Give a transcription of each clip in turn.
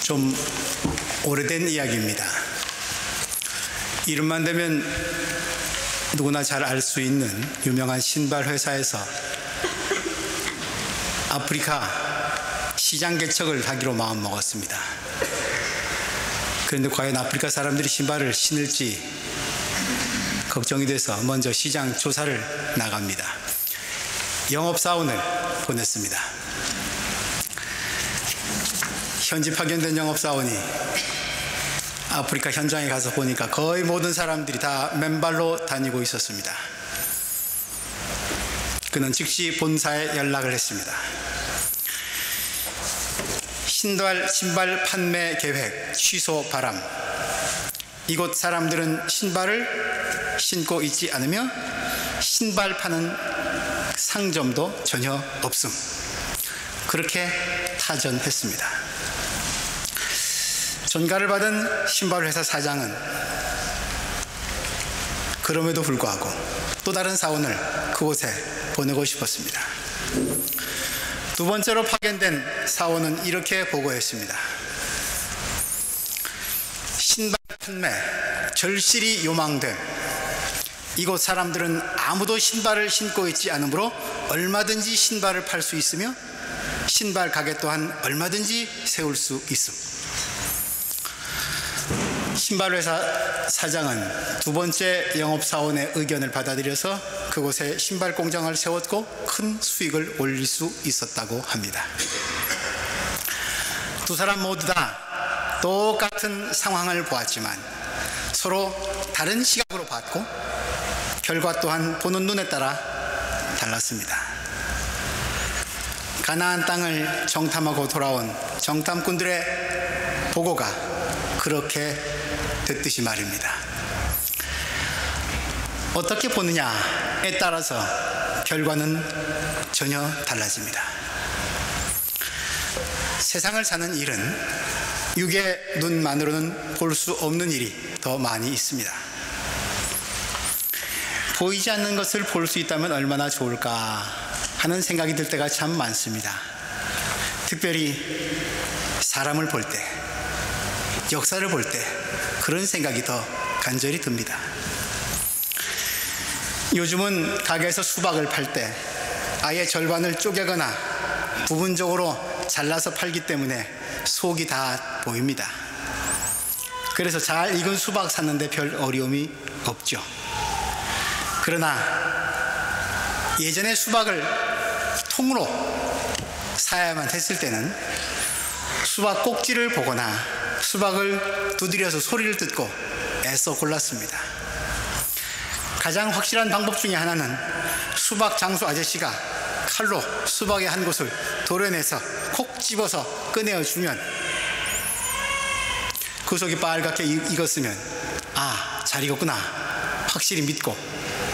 좀 오래된 이야기입니다. 이름만 대면 누구나 잘 알 수 있는 유명한 신발 회사에서 아프리카 시장 개척을 하기로 마음먹었습니다. 그런데 과연 아프리카 사람들이 신발을 신을지 걱정이 돼서 먼저 시장 조사를 나갑니다. 영업사원을 보냈습니다. 현지 파견된 영업사원이 아프리카 현장에 가서 보니까 거의 모든 사람들이 다 맨발로 다니고 있었습니다. 그는 즉시 본사에 연락을 했습니다. 신발 판매 계획 취소 바람. 이곳 사람들은 신발을 신고 있지 않으며 신발 파는 상점도 전혀 없음. 그렇게 타전했습니다. 전가를 받은 신발회사 사장은 그럼에도 불구하고 또 다른 사원을 그곳에 보내고 싶었습니다. 두 번째로 파견된 사원은 이렇게 보고했습니다. 신발 판매 절실히 요망됨. 이곳 사람들은 아무도 신발을 신고 있지 않으므로 얼마든지 신발을 팔 수 있으며 신발 가게 또한 얼마든지 세울 수 있음. 신발회사 사장은 두 번째 영업사원의 의견을 받아들여서 그곳에 신발 공장을 세웠고 큰 수익을 올릴 수 있었다고 합니다. 두 사람 모두 다 똑같은 상황을 보았지만 서로 다른 시각으로 봤고 결과 또한 보는 눈에 따라 달랐습니다. 가나안 땅을 정탐하고 돌아온 정탐꾼들의 보고가 그렇게 됐듯이 말입니다. 어떻게 보느냐에 따라서 결과는 전혀 달라집니다. 세상을 사는 일은 육의 눈만으로는 볼 수 없는 일이 더 많이 있습니다. 보이지 않는 것을 볼 수 있다면 얼마나 좋을까 하는 생각이 들 때가 참 많습니다. 특별히 사람을 볼 때, 역사를 볼 때 그런 생각이 더 간절히 듭니다. 요즘은 가게에서 수박을 팔 때 아예 절반을 쪼개거나 부분적으로 잘라서 팔기 때문에 속이 다 보입니다. 그래서 잘 익은 수박 샀는데 별 어려움이 없죠. 그러나 예전에 수박을 통으로 사야만 했을 때는 수박 꼭지를 보거나 수박을 두드려서 소리를 듣고 애써 골랐습니다. 가장 확실한 방법 중에 하나는 수박 장수 아저씨가 칼로 수박의 한 곳을 도려내서 콕 집어서 꺼내어주면 그 속이 빨갛게 익었으면 아, 잘 익었구나 확실히 믿고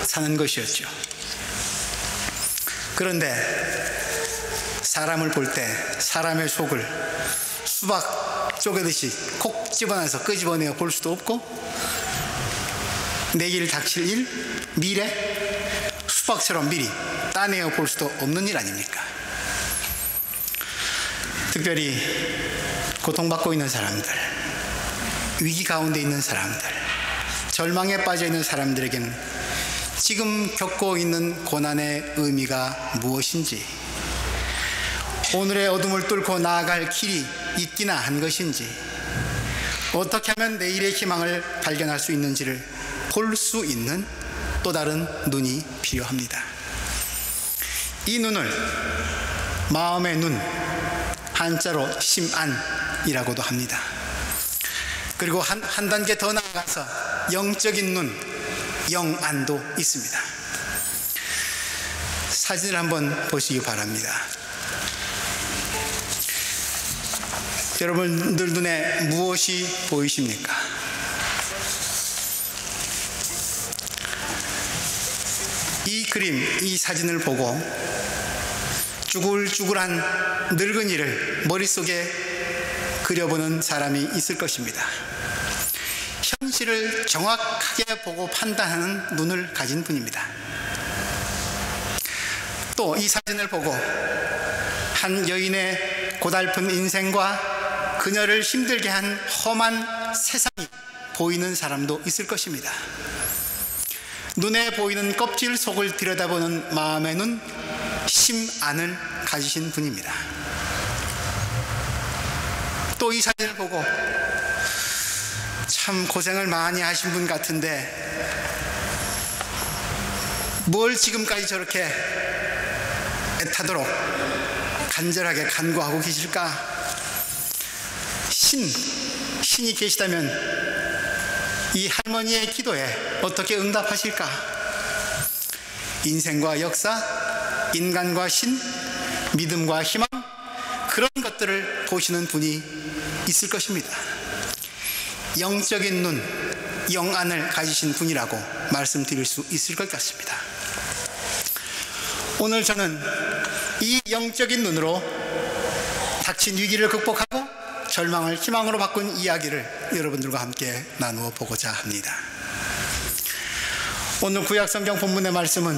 사는 것이었죠. 그런데 사람을 볼 때 사람의 속을 수박 쪼개듯이 콕 집어내서 끄집어내어 볼 수도 없고 내일 닥칠 일, 미래 수박처럼 미리 따내어 볼 수도 없는 일 아닙니까? 특별히 고통받고 있는 사람들, 위기 가운데 있는 사람들, 절망에 빠져 있는 사람들에게는 지금 겪고 있는 고난의 의미가 무엇인지, 오늘의 어둠을 뚫고 나아갈 길이 있기나 한 것인지, 어떻게 하면 내일의 희망을 발견할 수 있는지를 볼 수 있는 또 다른 눈이 필요합니다. 이 눈을 마음의 눈, 한자로 심안이라고도 합니다. 그리고 한 단계 더 나아가서 영적인 눈, 영안도 있습니다. 사진을 한번 보시기 바랍니다. 여러분들 눈에 무엇이 보이십니까? 이 그림, 이 사진을 보고 쭈글쭈글한 늙은이를 머릿속에 그려보는 사람이 있을 것입니다. 현실을 정확하게 보고 판단하는 눈을 가진 분입니다. 또 이 사진을 보고 한 여인의 고달픈 인생과 그녀를 힘들게 한 험한 세상이 보이는 사람도 있을 것입니다. 눈에 보이는 껍질 속을 들여다보는 마음의 눈, 심안을 가지신 분입니다. 또 이 사진을 보고 참 고생을 많이 하신 분 같은데 뭘 지금까지 저렇게 애타도록 간절하게 간구하고 계실까? 신이 계시다면 이 할머니의 기도에 어떻게 응답하실까? 인생과 역사, 인간과 신, 믿음과 희망, 그런 것들을 보시는 분이 있을 것입니다. 영적인 눈, 영안을 가지신 분이라고 말씀드릴 수 있을 것 같습니다. 오늘 저는 이 영적인 눈으로 닥친 위기를 극복하고 절망을 희망으로 바꾼 이야기를 여러분들과 함께 나누어 보고자 합니다. 오늘 구약성경 본문의 말씀은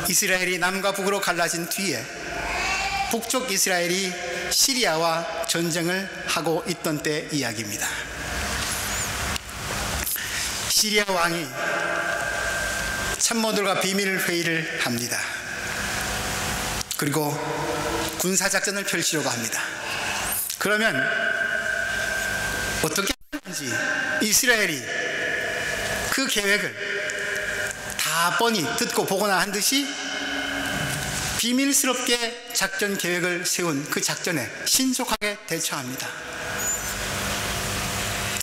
이스라엘이 남과 북으로 갈라진 뒤에 북쪽 이스라엘이 시리아와 전쟁을 하고 있던 때 이야기입니다. 시리아 왕이 참모들과 비밀 회의를 합니다. 그리고 군사작전을 펼치려고 합니다. 그러면 어떻게 하는지 이스라엘이 그 계획을 다 뻔히 듣고 보거나 한 듯이 비밀스럽게 작전 계획을 세운 그 작전에 신속하게 대처합니다.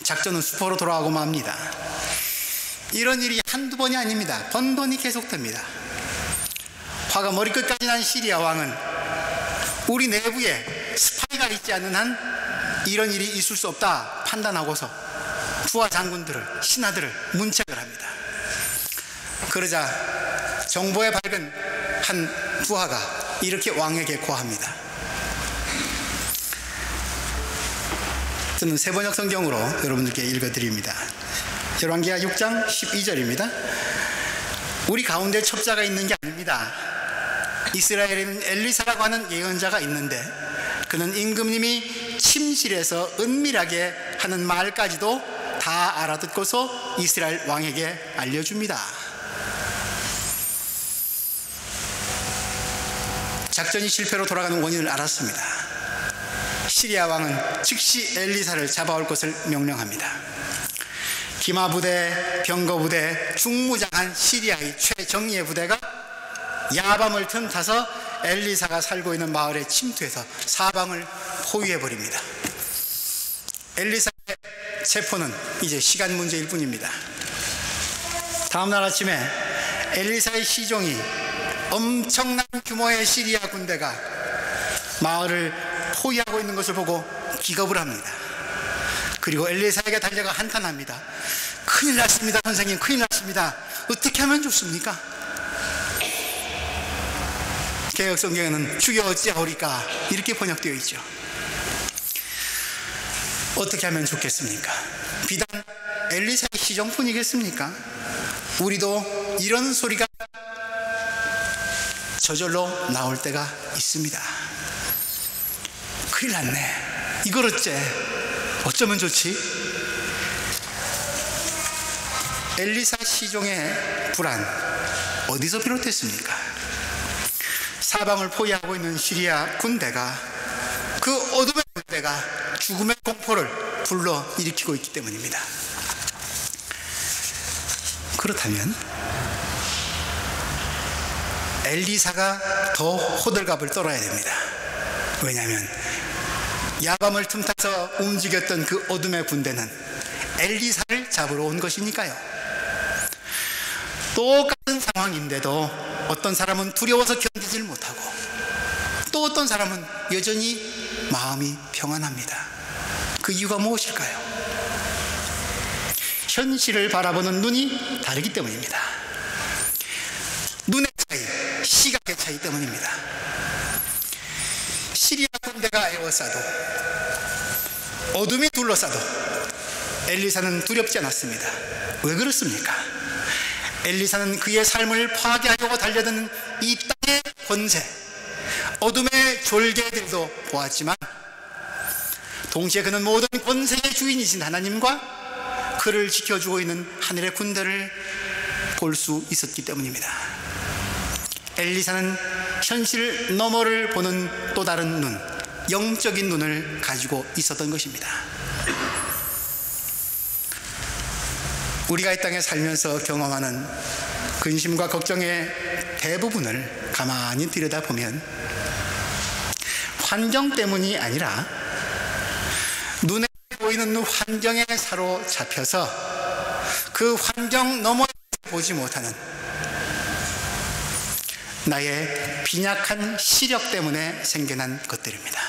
작전은 수포로 돌아가고 맙니다. 이런 일이 한두 번이 아닙니다. 번번이 계속됩니다. 화가 머리끝까지 난 시리아 왕은 우리 내부에 스파이가 있지 않는 한 이런 일이 있을 수 없다 판단하고서 부하 장군들을, 신하들을 문책을 합니다. 그러자 정보에 밝은 한 부하가 이렇게 왕에게 고합니다. 저는 세번역 성경으로 여러분들께 읽어드립니다. 열왕기하 6장 12절입니다. 우리 가운데 첩자가 있는 게 아닙니다. 이스라엘에는 엘리사라고 하는 예언자가 있는데 그는 임금님이 침실에서 은밀하게 하는 말까지도 다 알아듣고서 이스라엘 왕에게 알려줍니다. 작전이 실패로 돌아가는 원인을 알았습니다. 시리아 왕은 즉시 엘리사를 잡아올 것을 명령합니다. 기마부대, 병거부대, 중무장한 시리아의 최정예 부대가 야밤을 틈타서 엘리사가 살고 있는 마을에 침투해서 사방을 포위해버립니다. 엘리사의 체포는 이제 시간 문제일 뿐입니다. 다음날 아침에 엘리사의 시종이 엄청난 규모의 시리아 군대가 마을을 포위하고 있는 것을 보고 기겁을 합니다. 그리고 엘리사에게 달려가 한탄합니다. 큰일 났습니다, 선생님, 큰일 났습니다. 어떻게 하면 좋습니까? 개역성경에는 주여 어찌하오리까 이렇게 번역되어 있죠. 어떻게 하면 좋겠습니까? 비단 엘리사의 시종뿐이겠습니까? 우리도 이런 소리가 저절로 나올 때가 있습니다. 큰일 났네, 이걸 어쩌면 좋지? 엘리사 시종의 불안 어디서 비롯됐습니까? 사방을 포위하고 있는 시리아 군대가, 그 어둠의 군대가 죽음의 공포를 불러일으키고 있기 때문입니다. 그렇다면 엘리사가 더 호들갑을 떨어야 됩니다. 왜냐하면 야밤을 틈타서 움직였던 그 어둠의 군대는 엘리사를 잡으러 온 것이니까요. 똑같은 상황인데도 어떤 사람은 두려워서 견디질 못하고 또 어떤 사람은 여전히 마음이 평안합니다. 그 이유가 무엇일까요? 현실을 바라보는 눈이 다르기 때문입니다. 눈의 차이, 시각의 차이 때문입니다. 시리아 군대가 에워싸도, 어둠이 둘러싸도 엘리사는 두렵지 않았습니다. 왜 그렇습니까? 엘리사는 그의 삶을 파괴하려고 달려드는 이 땅의 권세, 어둠의 졸개들도 보았지만 동시에 그는 모든 권세의 주인이신 하나님과 그를 지켜주고 있는 하늘의 군대를 볼 수 있었기 때문입니다. 엘리사는 현실 너머를 보는 또 다른 눈, 영적인 눈을 가지고 있었던 것입니다. 우리가 이 땅에 살면서 경험하는 근심과 걱정의 대부분을 가만히 들여다보면 환경 때문이 아니라 눈에 보이는 환경에 사로잡혀서 그 환경 너머에 보지 못하는 나의 빈약한 시력 때문에 생겨난 것들입니다.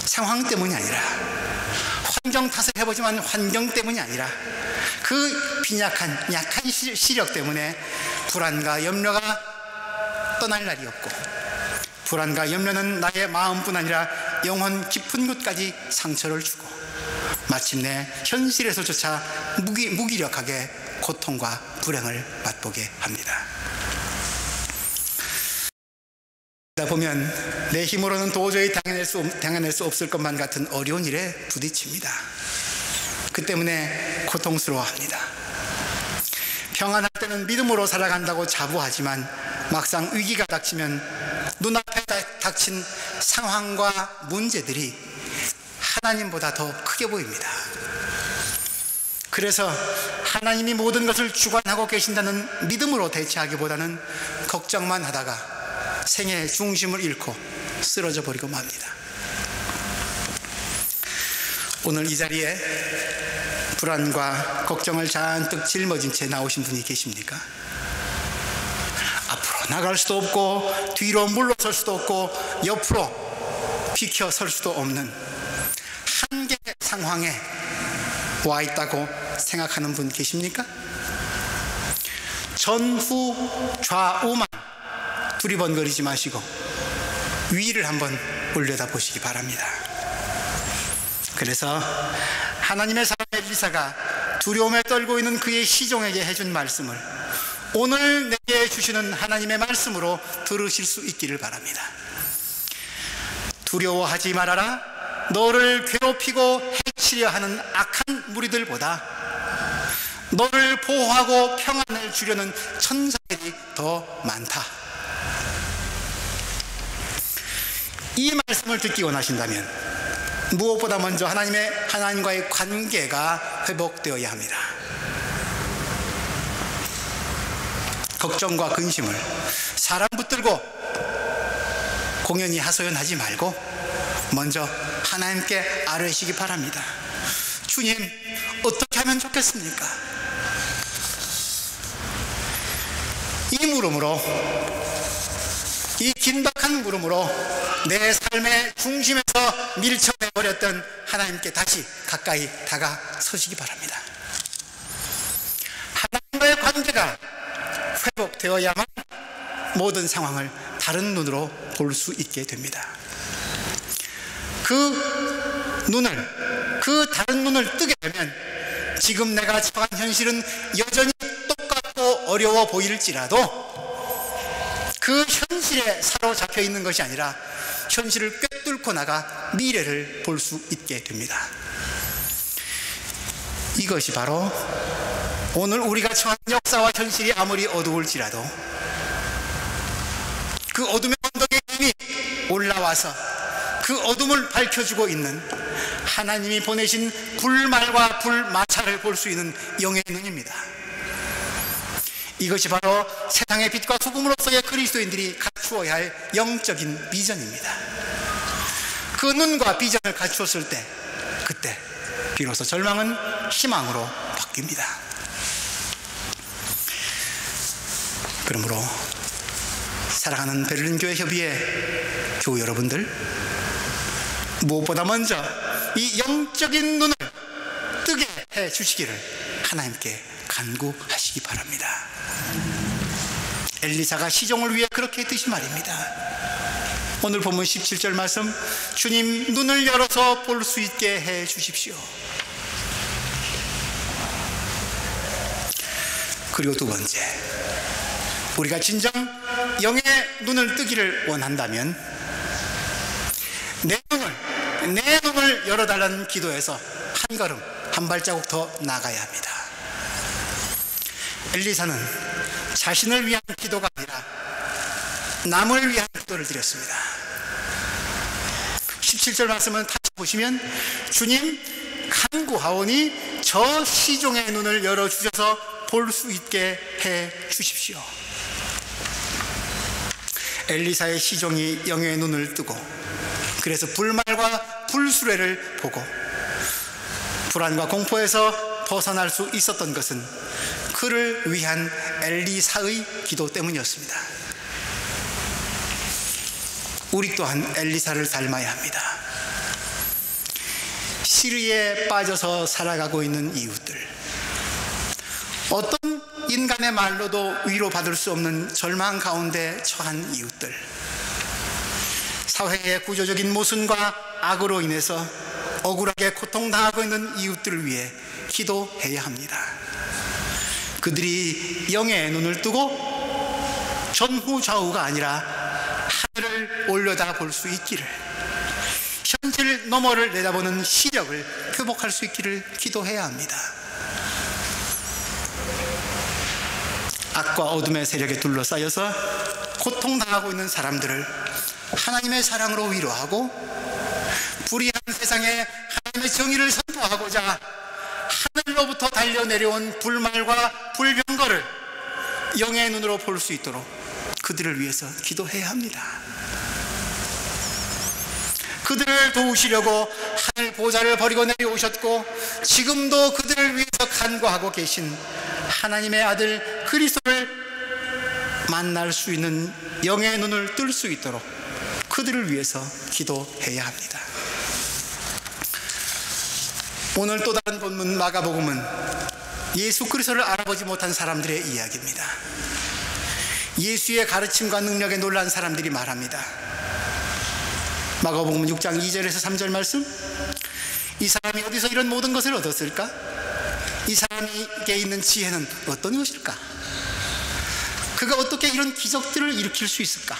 상황 때문이 아니라, 환경 탓을 해보지만 환경 때문이 아니라 그 빈약한 약한 시력 때문에 불안과 염려가 떠날 날이 없고, 불안과 염려는 나의 마음뿐 아니라 영혼 깊은 곳까지 상처를 주고 마침내 현실에서조차 무기력하게 고통과 불행을 맛보게 합니다. 그러다 보면 내 힘으로는 도저히 당해낼 수 없을 것만 같은 어려운 일에 부딪힙니다. 그 때문에 고통스러워합니다. 평안할 때는 믿음으로 살아간다고 자부하지만 막상 위기가 닥치면 눈앞에 닥친 상황과 문제들이 하나님보다 더 크게 보입니다. 그래서 하나님이 모든 것을 주관하고 계신다는 믿음으로 대처하기보다는 걱정만 하다가 생애의 중심을 잃고 쓰러져 버리고 맙니다. 오늘 이 자리에 불안과 걱정을 잔뜩 짊어진 채 나오신 분이 계십니까? 앞으로 나갈 수도 없고 뒤로 물러설 수도 없고 옆으로 비켜 설 수도 없는 한계의 상황에 와 있다고 생각하는 분 계십니까? 전후 좌우만 두리번거리지 마시고 위를 한번 올려다 보시기 바랍니다. 그래서 하나님의 사람 엘리사가 두려움에 떨고 있는 그의 시종에게 해준 말씀을 오늘 내게 주시는 하나님의 말씀으로 들으실 수 있기를 바랍니다. 두려워하지 말아라. 너를 괴롭히고 해치려 하는 악한 무리들보다 너를 보호하고 평안을 주려는 천사들이 더 많다. 이 말씀을 듣기 원하신다면 무엇보다 먼저 하나님과의 관계가 회복되어야 합니다. 걱정과 근심을 사람 붙들고 공연히 하소연하지 말고 먼저 하나님께 아뢰시기 바랍니다. 주님, 어떻게 하면 좋겠습니까? 이 물음으로, 이 긴박한 물음으로 내 삶의 중심에서 밀쳐내버렸던 하나님께 다시 가까이 다가서시기 바랍니다. 하나님과의 관계가 회복되어야만 모든 상황을 다른 눈으로 볼 수 있게 됩니다. 그 다른 눈을 뜨게 되면 지금 내가 처한 현실은 여전히 똑같고 어려워 보일지라도 그 현실에 사로잡혀 있는 것이 아니라 현실을 꿰뚫고 나가 미래를 볼 수 있게 됩니다. 이것이 바로 오늘 우리가 처한 역사와 현실이 아무리 어두울지라도 그 어둠의 언덕에 이미 올라와서 그 어둠을 밝혀주고 있는 하나님이 보내신 불말과 불마차를 볼 수 있는 영의 눈입니다. 이것이 바로 세상의 빛과 소금으로서의 그리스도인들이 갖추어야 할 영적인 비전입니다. 그 눈과 비전을 갖추었을 때 그때 비로소 절망은 희망으로 바뀝니다. 그러므로 사랑하는 베를린교회 협의회 교우 여러분들, 무엇보다 먼저 이 영적인 눈을 뜨게 해 주시기를 하나님께 간구하시기 바랍니다. 엘리사가 시종을 위해 그렇게 했듯이 말입니다. 오늘 본문 17절 말씀, 주님 눈을 열어서 볼 수 있게 해 주십시오. 그리고 두 번째, 우리가 진정 영의 눈을 뜨기를 원한다면 내 눈을 열어달라는 기도에서 한 걸음, 한 발자국 더 나가야 합니다. 엘리사는 자신을 위한 기도가 아니라 남을 위한 기도를 드렸습니다. 17절 말씀은 다시 보시면, 주님 간구하오니 저 시종의 눈을 열어주셔서 볼 수 있게 해 주십시오. 엘리사의 시종이 영의 눈을 뜨고, 그래서 불말과 불수레를 보고 불안과 공포에서 벗어날 수 있었던 것은 그를 위한 엘리사의 기도 때문이었습니다. 우리 또한 엘리사를 닮아야 합니다. 시리에 빠져서 살아가고 있는 이웃들, 어떤 인간의 말로도 위로받을 수 없는 절망 가운데 처한 이웃들, 사회의 구조적인 모순과 악으로 인해서 억울하게 고통당하고 있는 이웃들을 위해 기도해야 합니다. 그들이 영의 눈을 뜨고 전후좌우가 아니라 하늘을 올려다 볼 수 있기를, 현실 너머를 내다보는 시력을 회복할 수 있기를 기도해야 합니다. 악과 어둠의 세력에 둘러싸여서 고통당하고 있는 사람들을 하나님의 사랑으로 위로하고, 불의한 세상에 하나님의 정의를 선포하고자 하늘로부터 달려내려온 불말과 불병거를 영의 눈으로 볼 수 있도록 그들을 위해서 기도해야 합니다. 그들을 도우시려고 하늘 보좌를 버리고 내려오셨고, 지금도 그들을 위해서 간구하고 계신 하나님의 아들 그리스도를 만날 수 있는 영의 눈을 뜰 수 있도록 그들을 위해서 기도해야 합니다. 오늘 또 다른 본문 마가복음은 예수 그리스도를 알아보지 못한 사람들의 이야기입니다. 예수의 가르침과 능력에 놀란 사람들이 말합니다. 마가복음 6장 2절에서 3절 말씀, 이 사람이 어디서 이런 모든 것을 얻었을까? 이 사람에게 있는 지혜는 어떤 것일까? 그가 어떻게 이런 기적들을 일으킬 수 있을까?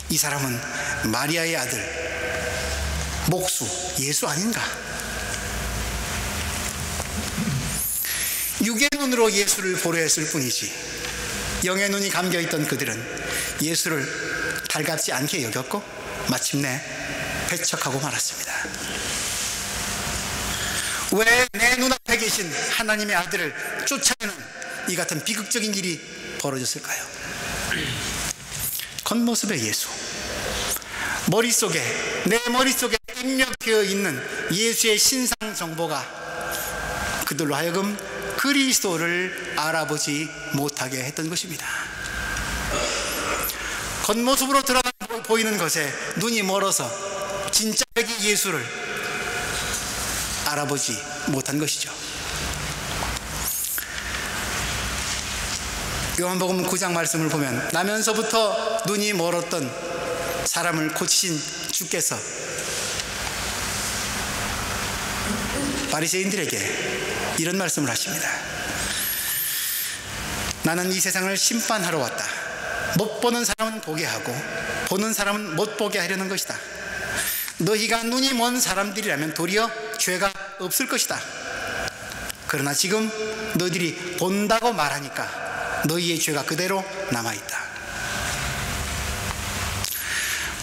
이 사람은 마리아의 아들 목수 예수 아닌가? 육의 눈으로 예수를 보려 했을 뿐이지 영의 눈이 감겨있던 그들은 예수를 달갑지 않게 여겼고 마침내 배척하고 말았습니다. 왜 내 눈앞에 계신 하나님의 아들을 쫓아내는 이 같은 비극적인 일이 벌어졌을까요? 겉모습의 예수, 내 머릿속에 입력되어 있는 예수의 신상 정보가 그들로 하여금 그리스도를 알아보지 못하게 했던 것입니다. 겉모습으로 드러나 보이는 것에 눈이 멀어서 진짜 여기 예수를 알아보지 못한 것이죠. 요한복음 9장 말씀을 보면 나면서부터 눈이 멀었던 사람을 고치신 주께서 바리새인들에게 이런 말씀을 하십니다. 나는 이 세상을 심판하러 왔다. 못 보는 사람은 보게 하고 보는 사람은 못 보게 하려는 것이다. 너희가 눈이 먼 사람들이라면 도리어 죄가 없을 것이다. 그러나 지금 너희들이 본다고 말하니까 너희의 죄가 그대로 남아있다.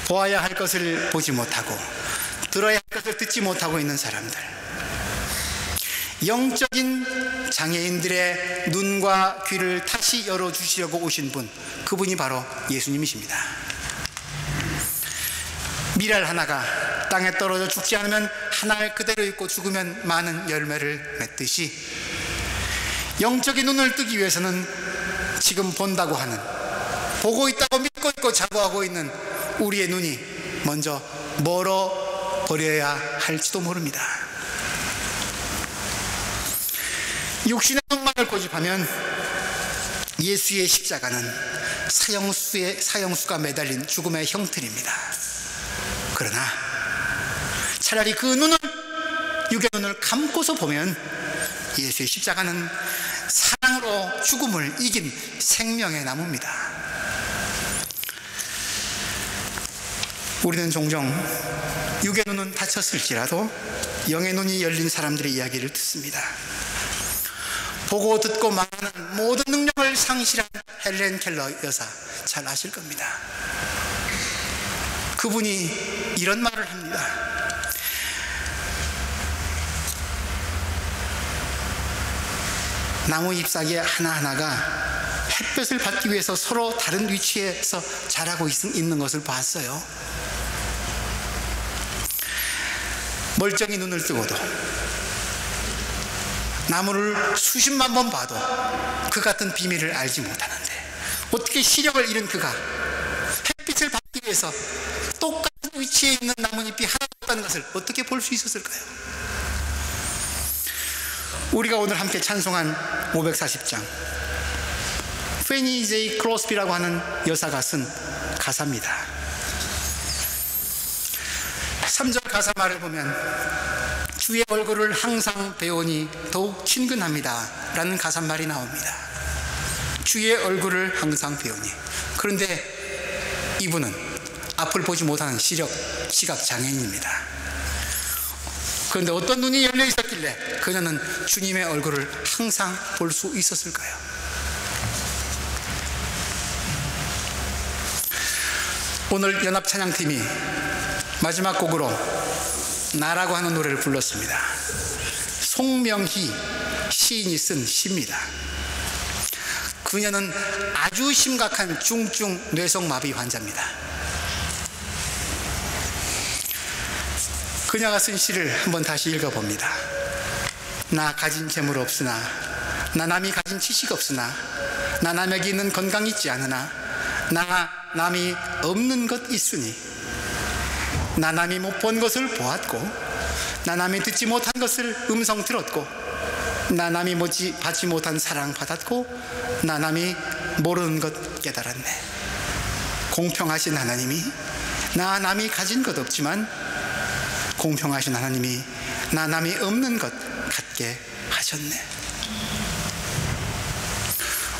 보아야 할 것을 보지 못하고 들어야 할 것을 듣지 못하고 있는 사람들, 영적인 장애인들의 눈과 귀를 다시 열어주시려고 오신 분, 그분이 바로 예수님이십니다. 밀알 하나가 땅에 떨어져 죽지 않으면 한 알 그대로 있고 죽으면 많은 열매를 맺듯이 영적인 눈을 뜨기 위해서는 지금 본다고 하는, 보고 있다고 믿고 있고 자부하고 있는 우리의 눈이 먼저 멀어 버려야 할지도 모릅니다. 육신의 눈만을 고집하면 예수의 십자가는 사형수가 매달린 죽음의 형틀입니다. 그러나 차라리 그 눈을, 육의 눈을 감고서 보면 예수의 십자가는 사랑으로 죽음을 이긴 생명의 나무입니다. 우리는 종종 육의 눈은 닫혔을지라도 영의 눈이 열린 사람들의 이야기를 듣습니다. 보고 듣고 말하는 모든 능력을 상실한 헬렌 켈러 여사, 잘 아실 겁니다. 그분이 이런 말을 합니다. 나무 잎사귀 하나하나가 햇볕을 받기 위해서 서로 다른 위치에서 자라고 있는 것을 봤어요. 멀쩡히 눈을 뜨고도 나무를 수십만 번 봐도 그 같은 비밀을 알지 못하는데, 어떻게 시력을 잃은 그가 햇빛을 받기 위해서 똑같은 위치에 있는 나뭇잎이 하나도 없다는 것을 어떻게 볼 수 있었을까요? 우리가 오늘 함께 찬송한 540장, 페니 제이 크로스비라고 하는 여사가 쓴 가사입니다. 3절 가사 말을 보면 주의 얼굴을 항상 배우니 더욱 친근합니다 라는 가사말이 나옵니다. 주의 얼굴을 항상 배우니. 그런데 이분은 앞을 보지 못하는 시각장애인입니다. 그런데 어떤 눈이 열려 있었길래 그녀는 주님의 얼굴을 항상 볼 수 있었을까요? 오늘 연합찬양팀이 마지막 곡으로 나라고 하는 노래를 불렀습니다. 송명희 시인이 쓴 시입니다. 그녀는 아주 심각한 중증 뇌성마비 환자입니다. 그녀가 쓴 시를 한번 다시 읽어봅니다. 나 가진 재물 없으나, 나 남이 가진 지식 없으나, 나 남에게 있는 건강 있지 않으나, 나 남이 없는 것 있으니, 나 남이 못 본 것을 보았고, 나 남이 듣지 못한 것을 음성 들었고, 나 남이 받지 못한 사랑 받았고, 나 남이 모르는 것 깨달았네. 공평하신 하나님이 나 남이 가진 것 없지만 공평하신 하나님이 나 남이 없는 것 갖게 하셨네.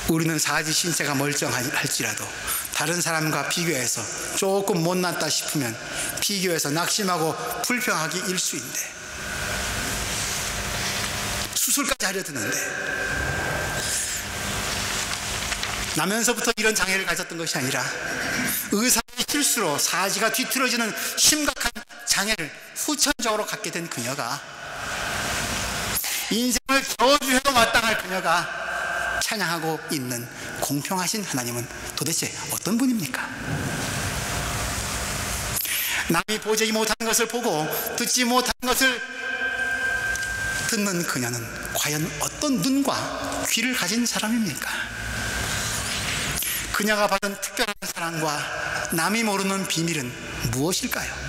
우리는 사지 신체가 멀쩡할지라도 다른 사람과 비교해서 조금 못났다 싶으면 비교해서 낙심하고 불평하기 일쑤인데, 수술까지 하려 드는데, 나면서부터 이런 장애를 가졌던 것이 아니라 의사의 실수로 사지가 뒤틀어지는 심각한 장애를 후천적으로 갖게 된 그녀가, 인생을 저주해도 마땅할 그녀가 찬양하고 있는 공평하신 하나님은 도대체 어떤 분입니까? 남이 보지 못한 것을 보고 듣지 못한 것을 듣는 그녀는 과연 어떤 눈과 귀를 가진 사람입니까? 그녀가 받은 특별한 사랑과 남이 모르는 비밀은 무엇일까요?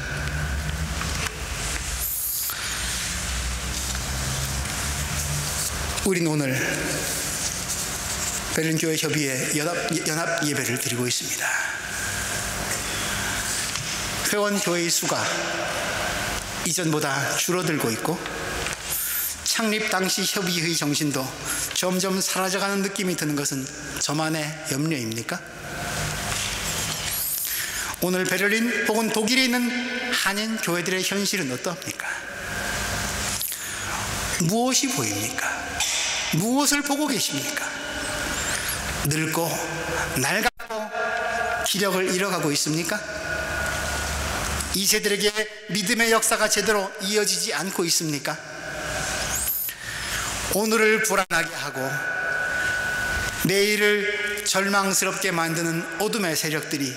우린 오늘 베를린교회 협의회 연합 예배를 드리고 있습니다. 회원 교회의 수가 이전보다 줄어들고 있고, 창립 당시 협의회의 정신도 점점 사라져가는 느낌이 드는 것은 저만의 염려입니까? 오늘 베를린 혹은 독일에 있는 한인 교회들의 현실은 어떠합니까? 무엇이 보입니까? 무엇을 보고 계십니까? 늙고 낡고 기력을 잃어가고 있습니까? 이 세대에게 믿음의 역사가 제대로 이어지지 않고 있습니까? 오늘을 불안하게 하고 내일을 절망스럽게 만드는 어둠의 세력들이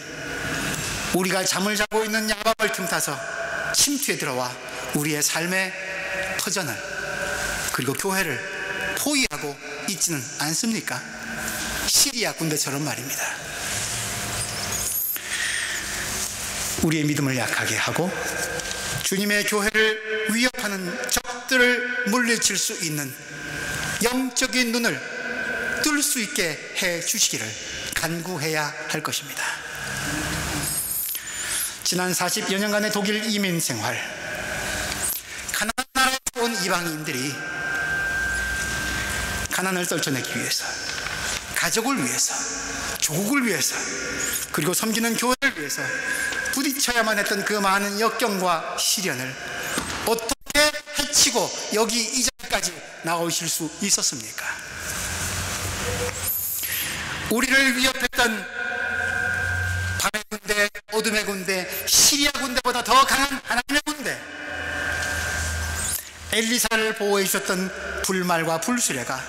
우리가 잠을 자고 있는 야밤을 틈타서 침투해 들어와 우리의 삶의 터전을, 그리고 교회를 포위하고 있지는 않습니까? 시리아 군대처럼 말입니다. 우리의 믿음을 약하게 하고 주님의 교회를 위협하는 적들을 물리칠 수 있는 영적인 눈을 뜰 수 있게 해 주시기를 간구해야 할 것입니다. 지난 40여 년간의 독일 이민 생활, 가난한 나라에 온 이방인들이 가난을 떨쳐내기 위해서, 가족을 위해서, 조국을 위해서, 그리고 섬기는 교회를 위해서 부딪혀야만 했던 그 많은 역경과 시련을 어떻게 헤치고 여기 이 자리까지 나오실 수 있었습니까? 우리를 위협했던 밤의 군대, 어둠의 군대, 시리아 군대보다 더 강한 하나님의 군대, 엘리사를 보호해 주셨던 불말과 불수레가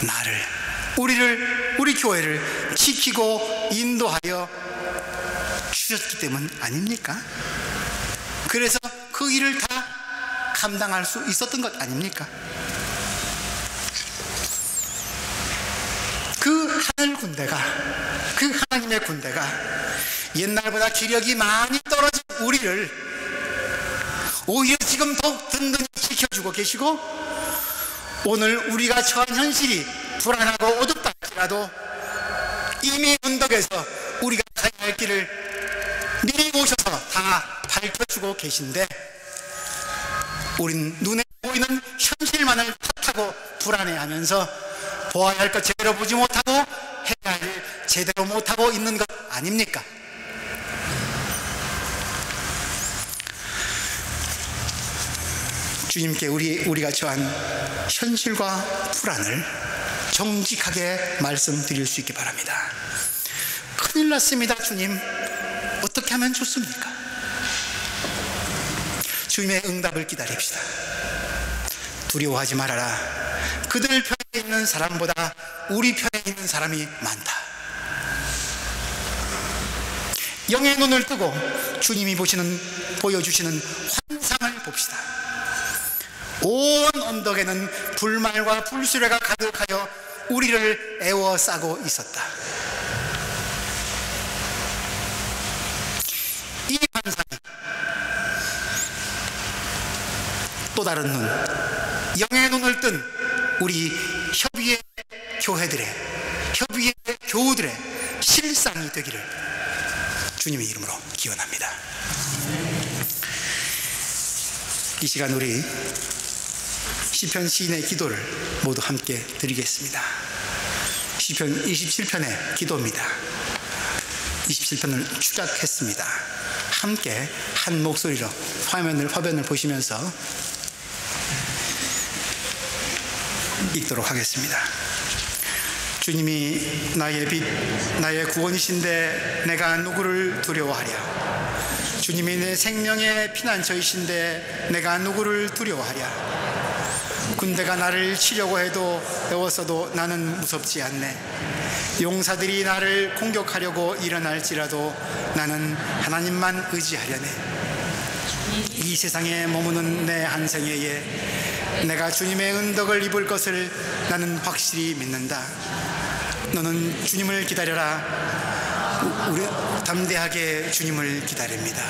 나를, 우리 교회를 지키고 인도하여 주셨기 때문 아닙니까? 그래서 그 일을 다 감당할 수 있었던 것 아닙니까? 그 하늘 군대가, 그 하나님의 군대가 옛날보다 기력이 많이 떨어진 우리를 오히려 지금 더욱 든든히 지켜주고 계시고, 오늘 우리가 처한 현실이 불안하고 어둡다 할지라도 이미 언덕에서 우리가 가야 할 길을 미리 오셔서 다 밝혀주고 계신데, 우린 눈에 보이는 현실만을 탓하고 불안해하면서 보아야 할 것 제대로 보지 못하고 해야 할 일 제대로 못하고 있는 것 아닙니까? 주님께 우리가 처한 현실과 불안을 정직하게 말씀드릴 수 있기 바랍니다. 큰일 났습니다, 주님. 어떻게 하면 좋습니까? 주님의 응답을 기다립시다. 두려워하지 말아라. 그들 편에 있는 사람보다 우리 편에 있는 사람이 많다. 영의 눈을 뜨고 주님이 보여주시는 환상을 봅시다. 온 언덕에는 불말과 불수레가 가득하여 우리를 애워싸고 있었다. 이 환상이 또 다른 눈, 영의 눈을 뜬 우리 협의의 교회들의, 협의의 교우들의 실상이 되기를 주님의 이름으로 기원합니다. 이 시간 우리 시편 시인의 기도를 모두 함께 드리겠습니다. 시편 27편의 기도입니다. 27편을 추작했습니다. 함께 한 목소리로 화면을 보시면서 읽도록 하겠습니다. 주님이 나의 빛, 나의 구원이신데 내가 누구를 두려워하랴. 주님이 내 생명의 피난처이신데 내가 누구를 두려워하랴. 군대가 나를 치려고 해도 배웠어도 나는 무섭지 않네. 용사들이 나를 공격하려고 일어날지라도 나는 하나님만 의지하려네. 이 세상에 머무는 내 한 생애에 내가 주님의 은덕을 입을 것을 나는 확실히 믿는다. 너는 주님을 기다려라. 우리 담대하게 주님을 기다립니다.